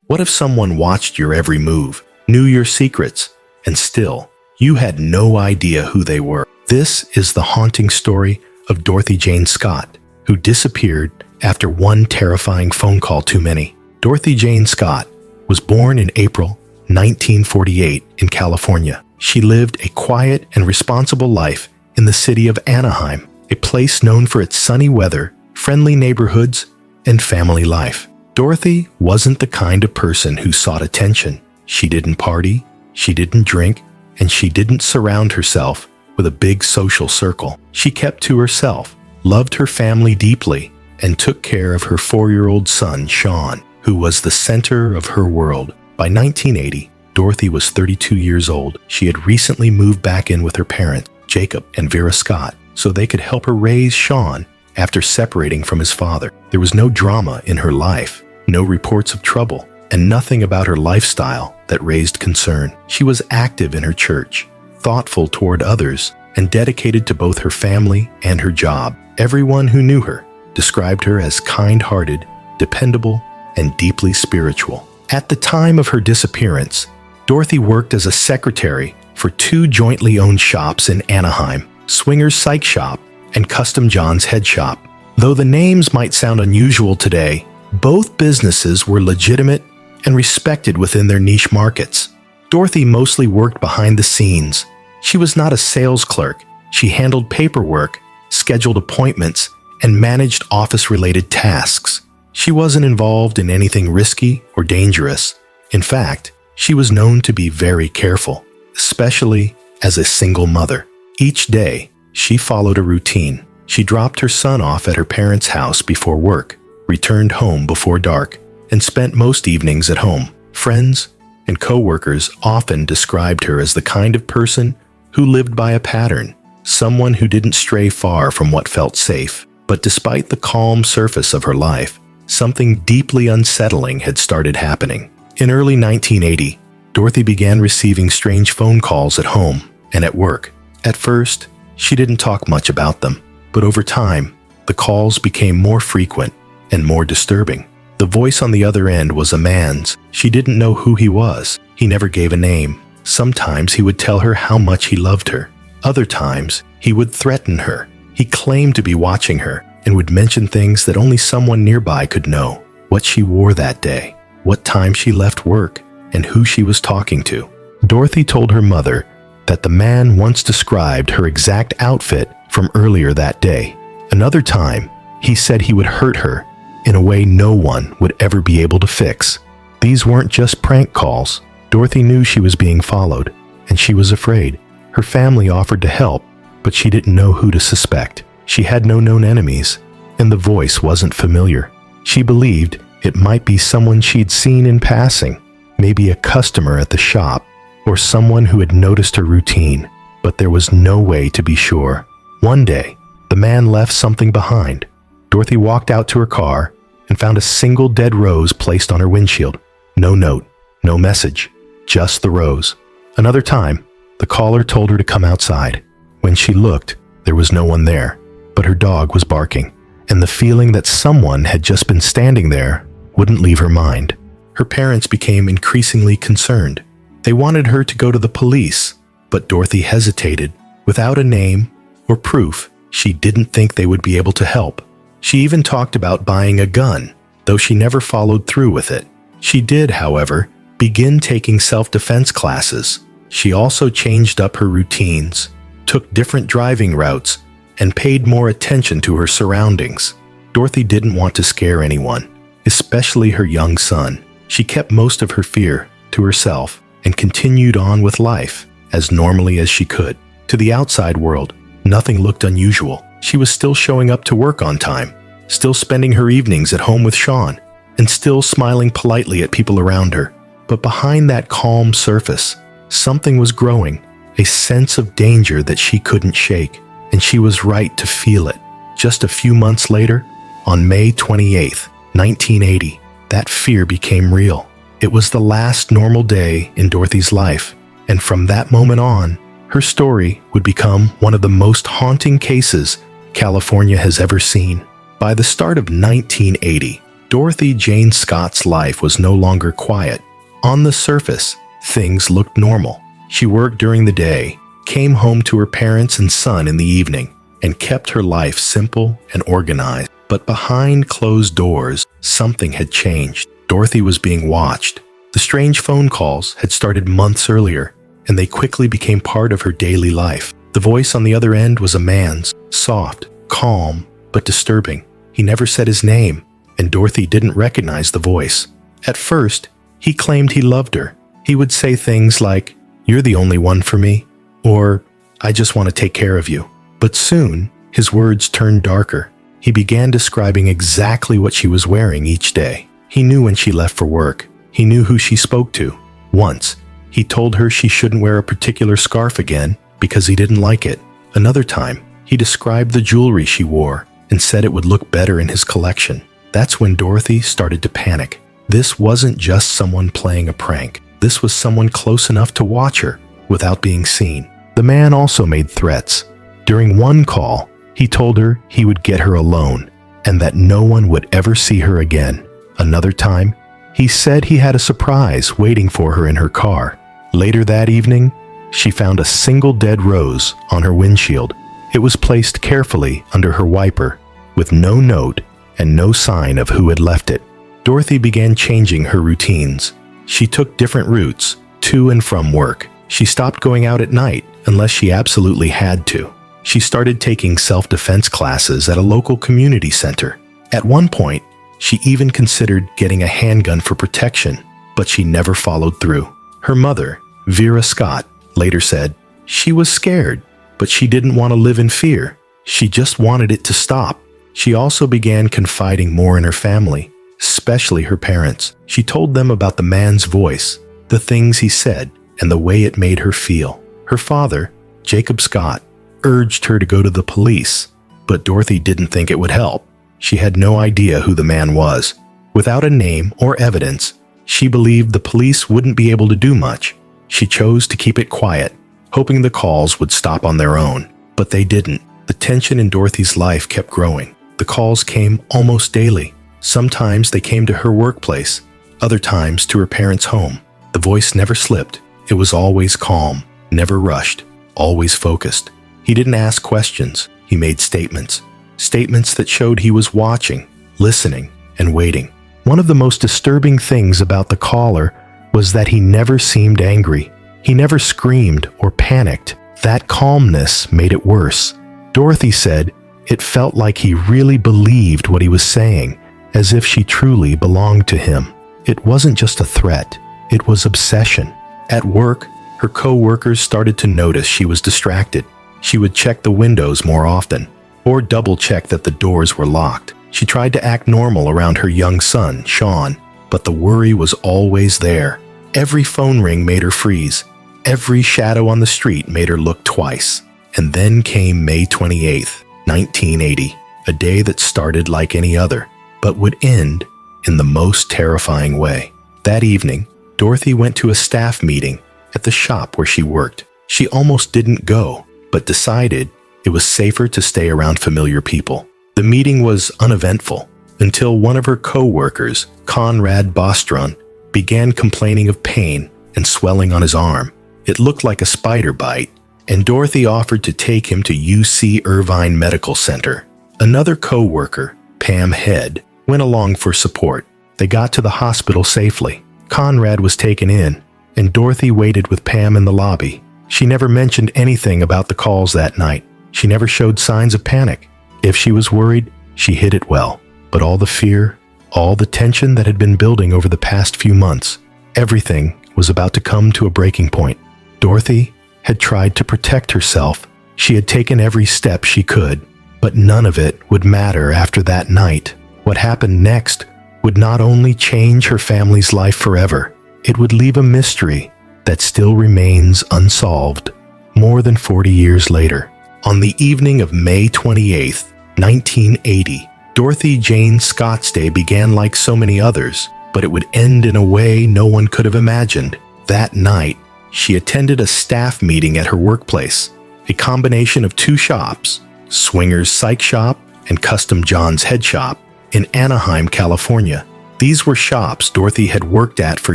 What if someone watched your every move, knew your secrets, and still, you had no idea who they were? This is the haunting story of Dorothy Jane Scott, who disappeared after one terrifying phone call too many. Dorothy Jane Scott was born in April 1948 in California. She lived a quiet and responsible life in the city of Anaheim, a place known for its sunny weather, friendly neighborhoods, and family life. Dorothy wasn't the kind of person who sought attention. She didn't party, she didn't drink, and she didn't surround herself with a big social circle. She kept to herself, loved her family deeply, and took care of her 4-year-old son, Sean, who was the center of her world. By 1980, Dorothy was 32 years old. She had recently moved back in with her parents, Jacob and Vera Scott, so they could help her raise Sean after separating from his father. There was no drama in her life, no reports of trouble, and nothing about her lifestyle that raised concern. She was active in her church, thoughtful toward others, and dedicated to both her family and her job. Everyone who knew her described her as kind-hearted, dependable, and deeply spiritual. At the time of her disappearance, Dorothy worked as a secretary for 2 jointly owned shops in Anaheim, Swinger's Psych Shop and Custom John's Head Shop. Though the names might sound unusual today, both businesses were legitimate and respected within their niche markets. Dorothy mostly worked behind the scenes. She was not a sales clerk. She handled paperwork, scheduled appointments, and managed office-related tasks. She wasn't involved in anything risky or dangerous. In fact, she was known to be very careful, especially as a single mother. Each day, she followed a routine. She dropped her son off at her parents' house before work, returned home before dark, and spent most evenings at home. Friends and co-workers often described her as the kind of person who lived by a pattern, someone who didn't stray far from what felt safe. But despite the calm surface of her life, something deeply unsettling had started happening. In early 1980, Dorothy began receiving strange phone calls at home and at work. At first, she didn't talk much about them, but over time, the calls became more frequent and more disturbing. The voice on the other end was a man's. She didn't know who he was. He never gave a name. Sometimes he would tell her how much he loved her. Other times, he would threaten her. He claimed to be watching her and would mention things that only someone nearby could know: what she wore that day, what time she left work, and who she was talking to. Dorothy told her mother that the man once described her exact outfit from earlier that day. Another time, he said he would hurt her in a way no one would ever be able to fix. These weren't just prank calls. Dorothy knew she was being followed, and she was afraid. Her family offered to help, but she didn't know who to suspect. She had no known enemies, and the voice wasn't familiar. She believed it might be someone she'd seen in passing, maybe a customer at the shop, or someone who had noticed her routine, but there was no way to be sure. One day, the man left something behind. Dorothy walked out to her car and found a single dead rose placed on her windshield. No note, no message, just the rose. Another time, the caller told her to come outside. When she looked, there was no one there, but her dog was barking, and the feeling that someone had just been standing there wouldn't leave her mind. Her parents became increasingly concerned. They wanted her to go to the police, but Dorothy hesitated. Without a name or proof, she didn't think they would be able to help. She even talked about buying a gun, though she never followed through with it. She did, however, begin taking self-defense classes. She also changed up her routines, took different driving routes, and paid more attention to her surroundings. Dorothy didn't want to scare anyone, especially her young son. She kept most of her fear to herself and continued on with life as normally as she could. To the outside world, nothing looked unusual. She was still showing up to work on time, still spending her evenings at home with Sean, and still smiling politely at people around her. But behind that calm surface, something was growing, a sense of danger that she couldn't shake, and she was right to feel it. Just a few months later, on May 28, 1980, that fear became real. It was the last normal day in Dorothy's life, and from that moment on, her story would become one of the most haunting cases California has ever seen. By the start of 1980, Dorothy Jane Scott's life was no longer quiet. On the surface, things looked normal. She worked during the day, came home to her parents and son in the evening, and kept her life simple and organized. But behind closed doors, something had changed. Dorothy was being watched. The strange phone calls had started months earlier, and they quickly became part of her daily life. The voice on the other end was a man's, soft, calm, but disturbing. He never said his name, and Dorothy didn't recognize the voice. At first, he claimed he loved her. He would say things like, "You're the only one for me," or "I just want to take care of you." But soon, his words turned darker. He began describing exactly what she was wearing each day. He knew when she left for work. He knew who she spoke to. Once, he told her she shouldn't wear a particular scarf again because he didn't like it. Another time, he described the jewelry she wore and said it would look better in his collection. That's when Dorothy started to panic. This wasn't just someone playing a prank. This was someone close enough to watch her without being seen. The man also made threats. During one call, he told her he would get her alone and that no one would ever see her again. Another time, he said he had a surprise waiting for her in her car. Later that evening, she found a single dead rose on her windshield. It was placed carefully under her wiper, with no note and no sign of who had left it. Dorothy began changing her routines. She took different routes to and from work. She stopped going out at night unless she absolutely had to. She started taking self-defense classes at a local community center. At one point, she even considered getting a handgun for protection, but she never followed through. Her mother, Vera Scott, later said, she was scared, but she didn't want to live in fear. She just wanted it to stop. She also began confiding more in her family, especially her parents. She told them about the man's voice, the things he said, and the way it made her feel. Her father, Jacob Scott, urged her to go to the police, but Dorothy didn't think it would help. She had no idea who the man was. Without a name or evidence, she believed the police wouldn't be able to do much. She chose to keep it quiet, hoping the calls would stop on their own. But they didn't. The tension in Dorothy's life kept growing. The calls came almost daily. Sometimes they came to her workplace, other times to her parents' home. The voice never slipped. It was always calm, never rushed, always focused. He didn't ask questions. He made statements. Statements that showed he was watching, listening, and waiting. One of the most disturbing things about the caller was that he never seemed angry. He never screamed or panicked. That calmness made it worse. Dorothy said it felt like he really believed what he was saying, as if she truly belonged to him. It wasn't just a threat. It was obsession. At work, her co-workers started to notice she was distracted. She would check the windows more often, or double-check that the doors were locked. She tried to act normal around her young son, Sean, but the worry was always there. Every phone ring made her freeze. Every shadow on the street made her look twice. And then came May 28th, 1980, a day that started like any other, but would end in the most terrifying way. That evening, Dorothy went to a staff meeting at the shop where she worked. She almost didn't go, but decided it was safer to stay around familiar people. The meeting was uneventful until one of her co-workers, Conrad Bostron, began complaining of pain and swelling on his arm. It looked like a spider bite, and Dorothy offered to take him to UC Irvine Medical Center. Another co-worker, Pam Head, went along for support. They got to the hospital safely. Conrad was taken in, and Dorothy waited with Pam in the lobby. She never mentioned anything about the calls that night. She never showed signs of panic. If she was worried, she hid it well. But all the fear, all the tension that had been building over the past few months, everything was about to come to a breaking point. Dorothy had tried to protect herself. She had taken every step she could, but none of it would matter after that night. What happened next would not only change her family's life forever, it would leave a mystery that still remains unsolved more than 40 years later. On the evening of May 28th, 1980, Dorothy Jane Scott's day began like so many others, but it would end in a way no one could have imagined. That night, she attended a staff meeting at her workplace, a combination of two shops, Swinger's Psych Shop and Custom John's Head Shop. in Anaheim, California. These were shops Dorothy had worked at for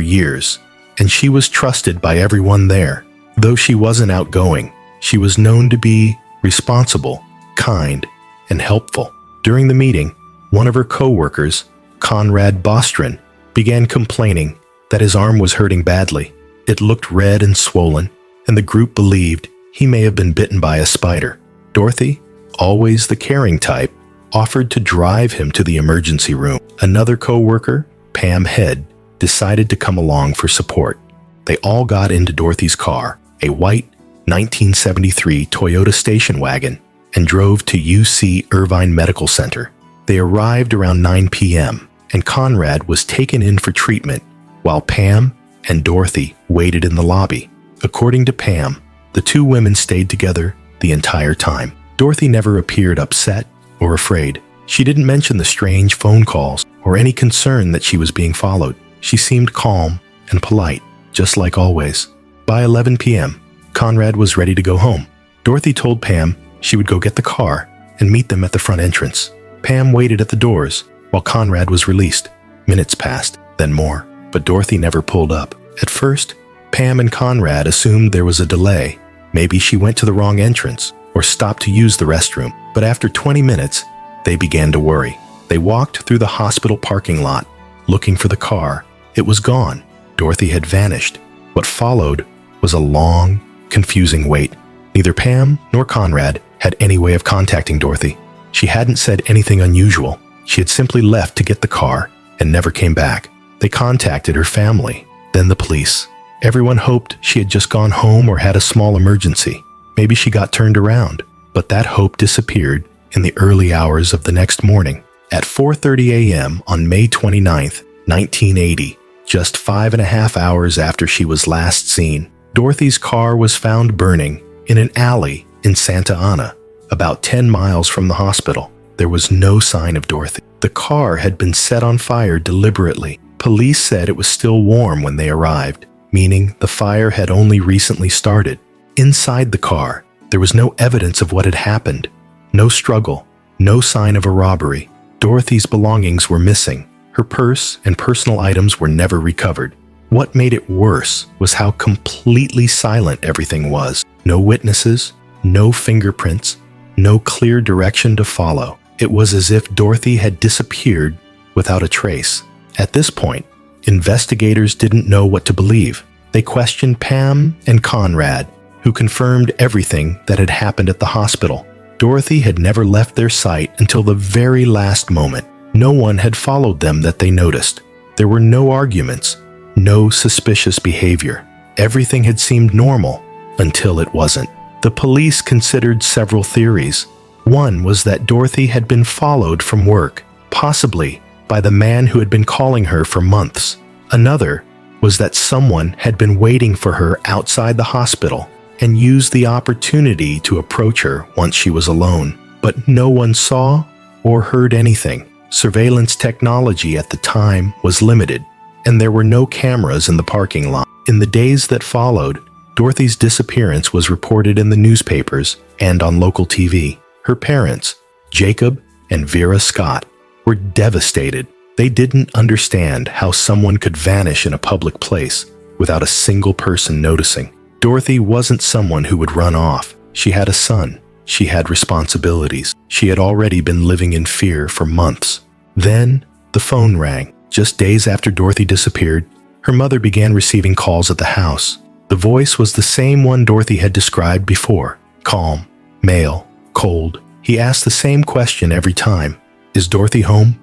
years, and she was trusted by everyone there. Though she wasn't outgoing, she was known to be responsible, kind, and helpful. During the meeting, one of her co-workers, Conrad Bostron, began complaining that his arm was hurting badly. It looked red and swollen, and the group believed he may have been bitten by a spider. Dorothy, always the caring type, offered to drive him to the emergency room. Another co-worker, Pam Head, decided to come along for support. They all got into Dorothy's car, a white 1973 Toyota station wagon, and drove to UC Irvine Medical Center. They arrived around 9 p.m., and Conrad was taken in for treatment, while Pam and Dorothy waited in the lobby. According to Pam, the two women stayed together the entire time. Dorothy never appeared upset or afraid. She didn't mention the strange phone calls or any concern that she was being followed. She seemed calm and polite, just like always. By 11 p.m., Conrad was ready to go home. Dorothy told Pam she would go get the car and meet them at the front entrance. Pam waited at the doors while Conrad was released. Minutes passed, then more, but Dorothy never pulled up. At first, Pam and Conrad assumed there was a delay. Maybe she went to the wrong entrance or stopped to use the restroom. But after 20 minutes, they began to worry. They walked through the hospital parking lot, looking for the car. It was gone. Dorothy had vanished. What followed was a long, confusing wait. Neither Pam nor Conrad had any way of contacting Dorothy. She hadn't said anything unusual. She had simply left to get the car and never came back. They contacted her family, then the police. Everyone hoped she had just gone home or had a small emergency. Maybe she got turned around, but that hope disappeared in the early hours of the next morning. At 4:30 a.m. on May 29th, 1980, just 5.5 hours after she was last seen, Dorothy's car was found burning in an alley in Santa Ana, about 10 miles from the hospital. There was no sign of Dorothy. The car had been set on fire deliberately. Police said it was still warm when they arrived, meaning the fire had only recently started. Inside the car, there was no evidence of what had happened. No struggle, no sign of a robbery. Dorothy's belongings were missing. Her purse and personal items were never recovered. What made it worse was how completely silent everything was. No witnesses, no fingerprints, no clear direction to follow. It was as if Dorothy had disappeared without a trace. At this point, investigators didn't know what to believe. They questioned Pam and Conrad, who confirmed everything that had happened at the hospital. Dorothy had never left their sight until the very last moment. No one had followed them that they noticed. There were no arguments, no suspicious behavior. Everything had seemed normal until it wasn't. The police considered several theories. One was that Dorothy had been followed from work, possibly by the man who had been calling her for months. Another was that someone had been waiting for her outside the hospital and used the opportunity to approach her once she was alone. But no one saw or heard anything. Surveillance technology at the time was limited, and there were no cameras in the parking lot. In the days that followed, Dorothy's disappearance was reported in the newspapers and on local TV. Her parents, Jacob and Vera Scott, were devastated. They didn't understand how someone could vanish in a public place without a single person noticing. Dorothy wasn't someone who would run off. She had a son. She had responsibilities. She had already been living in fear for months. Then, the phone rang. Just days after Dorothy disappeared, her mother began receiving calls at the house. The voice was the same one Dorothy had described before. Calm, male, cold. He asked the same question every time. Is Dorothy home?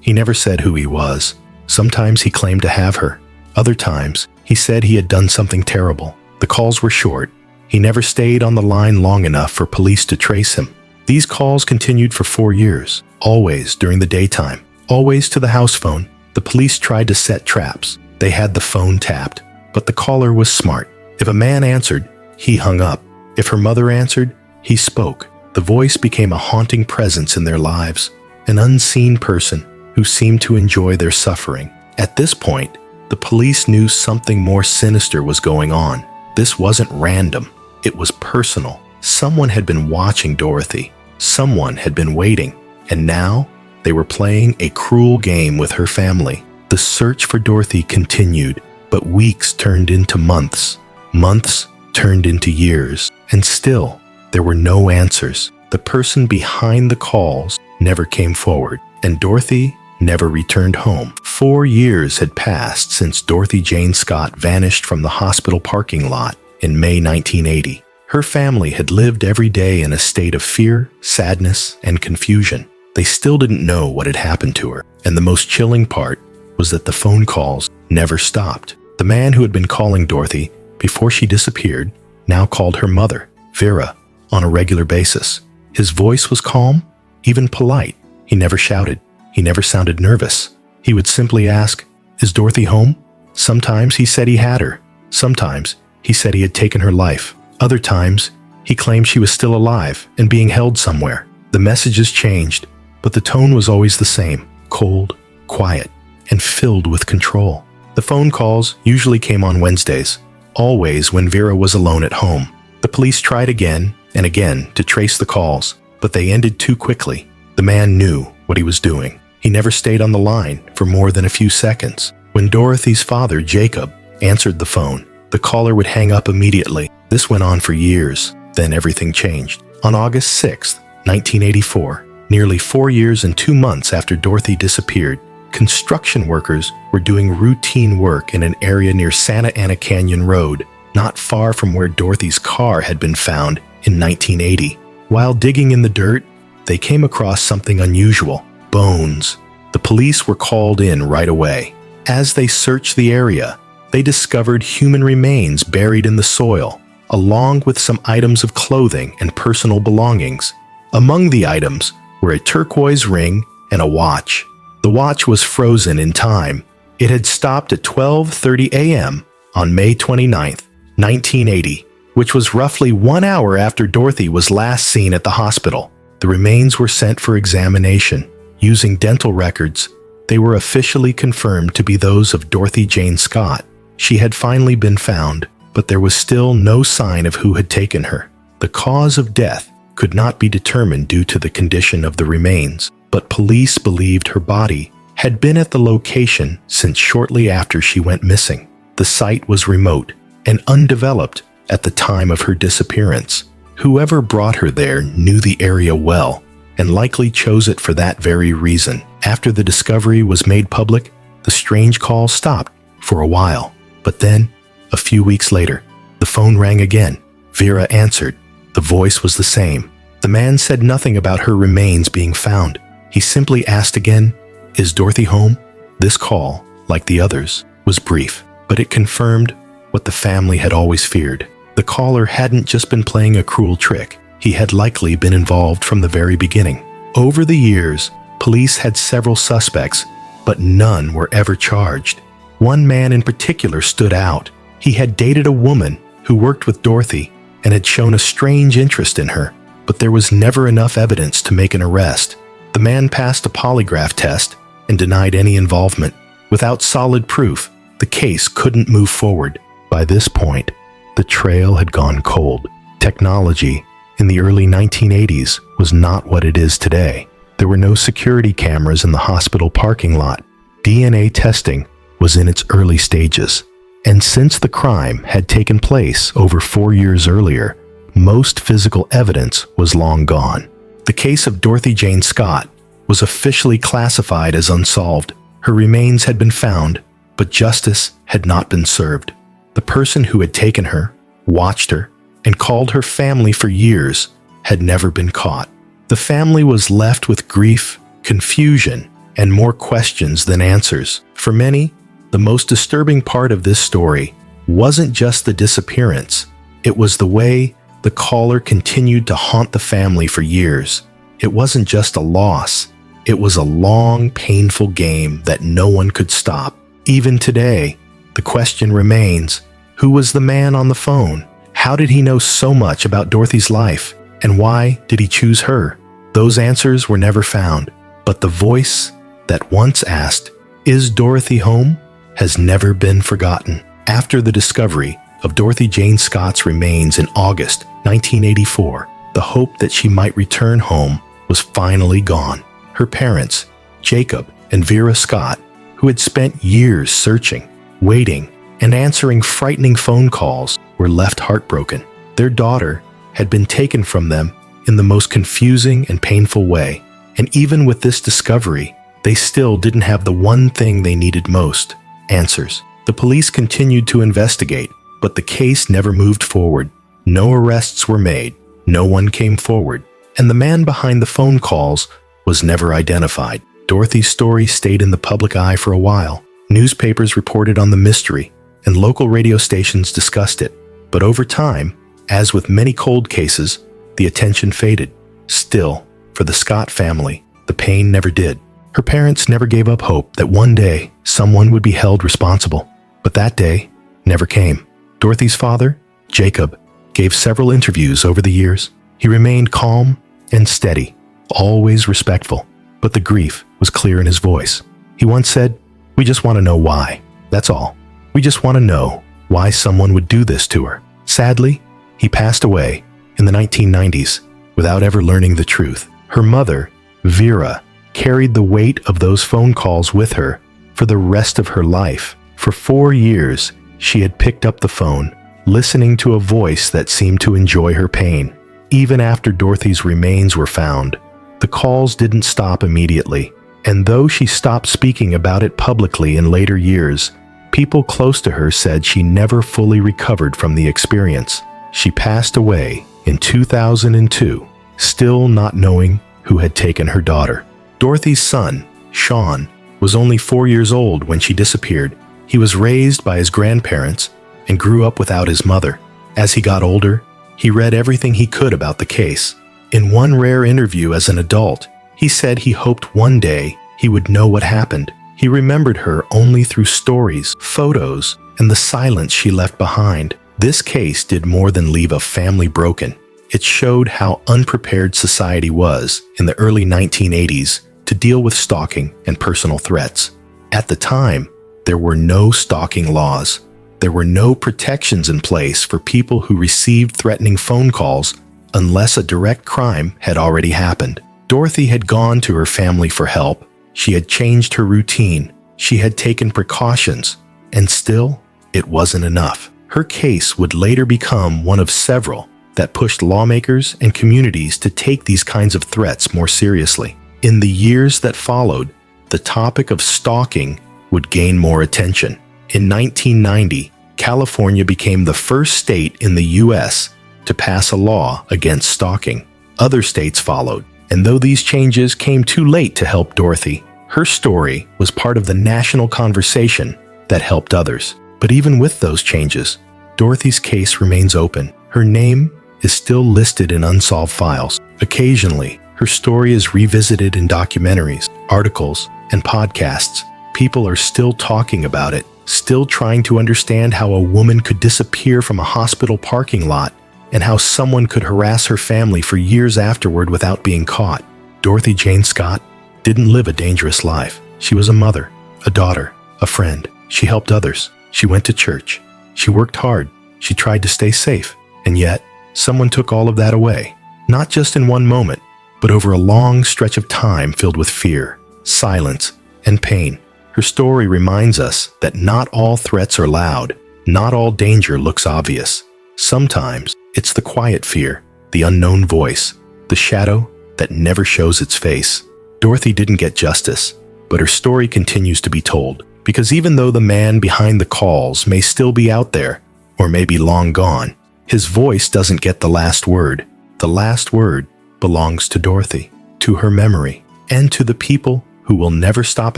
He never said who he was. Sometimes he claimed to have her. Other times, he said he had done something terrible. The calls were short. He never stayed on the line long enough for police to trace him. These calls continued for 4 years, always during the daytime, always to the house phone. The police tried to set traps. They had the phone tapped, but the caller was smart. If a man answered, he hung up. If her mother answered, he spoke. The voice became a haunting presence in their lives, an unseen person who seemed to enjoy their suffering. At this point, the police knew something more sinister was going on. This wasn't random. It was personal. Someone had been watching Dorothy. Someone had been waiting. And now, They were playing a cruel game with her family. The search for Dorothy continued, but weeks turned into months. Months turned into years, and still, there were no answers. The person behind the calls never came forward, and Dorothy never returned home. 4 years had passed since Dorothy Jane Scott vanished from the hospital parking lot in May 1980. Her family had lived every day in a state of fear, sadness, and confusion. They still didn't know what had happened to her, and the most chilling part was that the phone calls never stopped. The man who had been calling Dorothy before she disappeared now called her mother, Vera, on a regular basis. His voice was calm, even polite. He never shouted. He never sounded nervous. He would simply ask, "Is Dorothy home?" Sometimes he said he had her. Sometimes he said he had taken her life. Other times, he claimed she was still alive and being held somewhere. The messages changed, but the tone was always the same: cold, quiet, and filled with control. The phone calls usually came on Wednesdays, always when Vera was alone at home. The police tried again and again to trace the calls, but they ended too quickly. The man knew what he was doing. He never stayed on the line for more than a few seconds. When Dorothy's father, Jacob, answered the phone, the caller would hang up immediately. This went on for years. Then everything changed. On August 6, 1984, nearly 4 years and 2 months after Dorothy disappeared, construction workers were doing routine work in an area near Santa Ana Canyon Road, not far from where Dorothy's car had been found in 1980. While digging in the dirt, they came across something unusual: bones. The police were called in right away. As they searched the area, they discovered human remains buried in the soil, along with some items of clothing and personal belongings. Among the items were a turquoise ring and a watch. The watch was frozen in time. It had stopped at 12:30 a.m. on May 29, 1980, which was roughly 1 hour after Dorothy was last seen at the hospital. The remains were sent for examination. Using dental records, they were officially confirmed to be those of Dorothy Jane Scott. She had finally been found, but there was still no sign of who had taken her. The cause of death could not be determined due to the condition of the remains, but police believed her body had been at the location since shortly after she went missing. The site was remote and undeveloped at the time of her disappearance. Whoever brought her there knew the area well and likely chose it for that very reason. After the discovery was made public, the strange call stopped for a while. But then, a few weeks later, the phone rang again. Vera answered. The voice was the same. The man said nothing about her remains being found. He simply asked again, "Is Dorothy home?" This call, like the others, was brief, but it confirmed what the family had always feared. The caller hadn't just been playing a cruel trick. He had likely been involved from the very beginning. Over the years, police had several suspects, but none were ever charged. One man in particular stood out. He had dated a woman who worked with Dorothy and had shown a strange interest in her, but there was never enough evidence to make an arrest. The man passed a polygraph test and denied any involvement. Without solid proof, the case couldn't move forward. By this point, the trail had gone cold. Technology in the early 1980s was not what it is today. There were no security cameras in the hospital parking lot. DNA testing was in its early stages. And since the crime had taken place over 4 years earlier, most physical evidence was long gone. The case of Dorothy Jane Scott was officially classified as unsolved. Her remains had been found, but justice had not been served. The person who had taken her, watched her, and called her family for years had never been caught. The family was left with grief, confusion, and more questions than answers. For many, the most disturbing part of this story wasn't just the disappearance. It was the way the caller continued to haunt the family for years. It wasn't just a loss. It was a long, painful game that no one could stop. Even today, the question remains, who was the man on the phone? How did he know so much about Dorothy's life? And why did he choose her? Those answers were never found. But the voice that once asked, "Is Dorothy home?" has never been forgotten. After the discovery of Dorothy Jane Scott's remains in August 1984, the hope that she might return home was finally gone. Her parents, Jacob and Vera Scott, who had spent years searching, waiting, and answering frightening phone calls, were left heartbroken. Their daughter had been taken from them in the most confusing and painful way, and even with this discovery, they still didn't have the one thing they needed most: answers. The police continued to investigate, but the case never moved forward. No arrests were made, no one came forward, and the man behind the phone calls was never identified. Dorothy's story stayed in the public eye for a while. Newspapers reported on the mystery, and local radio stations discussed it. But over time, as with many cold cases, the attention faded. Still, for the Scott family, the pain never did. Her parents never gave up hope that one day someone would be held responsible. But that day never came. Dorothy's father, Jacob, gave several interviews over the years. He remained calm and steady, always respectful, but the grief was clear in his voice. He once said, "We just want to know why. That's all. We just want to know why someone would do this to her." Sadly, he passed away in the 1990s without ever learning the truth. Her mother, Vera, carried the weight of those phone calls with her for the rest of her life. For 4 years, she had picked up the phone, listening to a voice that seemed to enjoy her pain. Even after Dorothy's remains were found, the calls didn't stop immediately, and though she stopped speaking about it publicly in later years, people close to her said she never fully recovered from the experience. She passed away in 2002, still not knowing who had taken her daughter. Dorothy's son, Sean, was only 4 years old when she disappeared. He was raised by his grandparents and grew up without his mother. As he got older, he read everything he could about the case. In one rare interview as an adult, he said he hoped one day he would know what happened. He remembered her only through stories, photos, and the silence she left behind. This case did more than leave a family broken. It showed how unprepared society was in the early 1980s to deal with stalking and personal threats. At the time, there were no stalking laws. There were no protections in place for people who received threatening phone calls unless a direct crime had already happened. Dorothy had gone to her family for help. She had changed her routine. She had taken precautions, and still, it wasn't enough. Her case would later become one of several that pushed lawmakers and communities to take these kinds of threats more seriously. In the years that followed, the topic of stalking would gain more attention. In 1990, California became the first state in the U.S. to pass a law against stalking. Other states followed, and though these changes came too late to help Dorothy, her story was part of the national conversation that helped others. But even with those changes, Dorothy's case remains open. Her name is still listed in unsolved files. Occasionally, her story is revisited in documentaries, articles, and podcasts. People are still talking about it, still trying to understand how a woman could disappear from a hospital parking lot and how someone could harass her family for years afterward without being caught. Dorothy Jane Scott didn't live a dangerous life. She was a mother, a daughter, a friend. She helped others. She went to church. She worked hard. She tried to stay safe. And yet, someone took all of that away. Not just in one moment, but over a long stretch of time filled with fear, silence, and pain. Her story reminds us that not all threats are loud. Not all danger looks obvious. Sometimes, it's the quiet fear, the unknown voice, the shadow that never shows its face. Dorothy didn't get justice, but her story continues to be told. Because even though the man behind the calls may still be out there, or may be long gone, his voice doesn't get the last word. The last word belongs to Dorothy, to her memory, and to the people who will never stop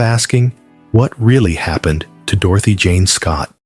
asking what really happened to Dorothy Jane Scott.